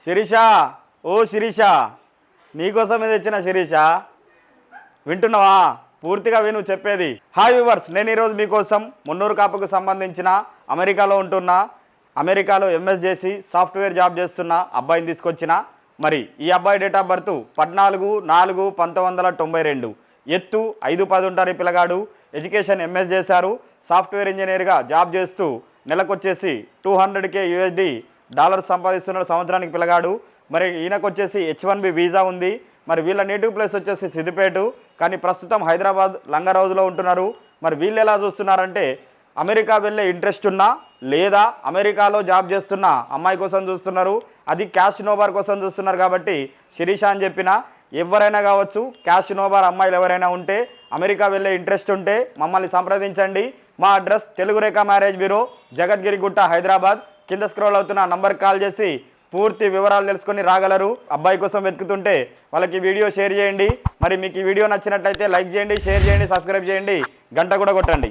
శిరీష, ఓ శిరీష, నీకోసమే తెచ్చిన శిరీష, వింటున్నావా? పూర్తిగా విను చెప్పేది. హాయ్ వ్యూవర్స్, నేను ఈరోజు మీకోసం మున్నూరు కాపుకు సంబంధించిన అమెరికాలో అమెరికాలో ఎంఎస్ చేసి సాఫ్ట్వేర్ జాబ్ చేస్తున్న అబ్బాయిని తీసుకొచ్చిన. మరి ఈ అబ్బాయి డేట్ ఆఫ్ బర్త్ 14/4/1992, ఎత్తు 5'10" ఉంటారు ఈ పిల్లగాడు. ఎడ్యుకేషన్ ఎంఎస్ చేశారు. సాఫ్ట్వేర్ ఇంజనీర్గా జాబ్ చేస్తూ నెలకొచ్చేసి $200K సంపాదిస్తున్నాడు సంవత్సరానికి పిల్లగాడు. మరి ఈయనకొచ్చేసి H1B వీసా ఉంది. మరి వీళ్ళ నేటివ్ ప్లేస్ వచ్చేసి సిద్దిపేట, కానీ ప్రస్తుతం హైదరాబాద్ లంగరౌజ్లో ఉంటున్నారు. మరి వీళ్ళు ఎలా చూస్తున్నారంటే అమెరికా వెళ్ళే ఇంట్రెస్ట్ ఉన్నా లేదా అమెరికాలో జాబ్ చేస్తున్న అమ్మాయి కోసం చూస్తున్నారు. అది క్యాష్ నోబార్ కోసం చూస్తున్నారు. కాబట్టి శిరీష అని చెప్పిన ఎవరైనా కావచ్చు, క్యాష్ నోబార్ అమ్మాయిలు ఎవరైనా ఉంటే, అమెరికా వెళ్ళే ఇంట్రెస్ట్ ఉంటే మమ్మల్ని సంప్రదించండి. మా అడ్రస్ తెలుగు రేఖ మ్యారేజ్ బ్యూరో, జగద్గిరిగుట్ట, హైదరాబాద్. కింద స్క్రోల్ అవుతున్న నంబర్కి కాల్ చేసి పూర్తి వివరాలు తెలుసుకొని రాగలరు. అబ్బాయి కోసం వెతుకుతుంటే వాళ్ళకి వీడియో షేర్ చేయండి. మరి మీకు ఈ వీడియో నచ్చినట్లయితే లైక్ చేయండి, షేర్ చేయండి, సబ్స్క్రైబ్ చేయండి, గంట కూడా కొట్టండి.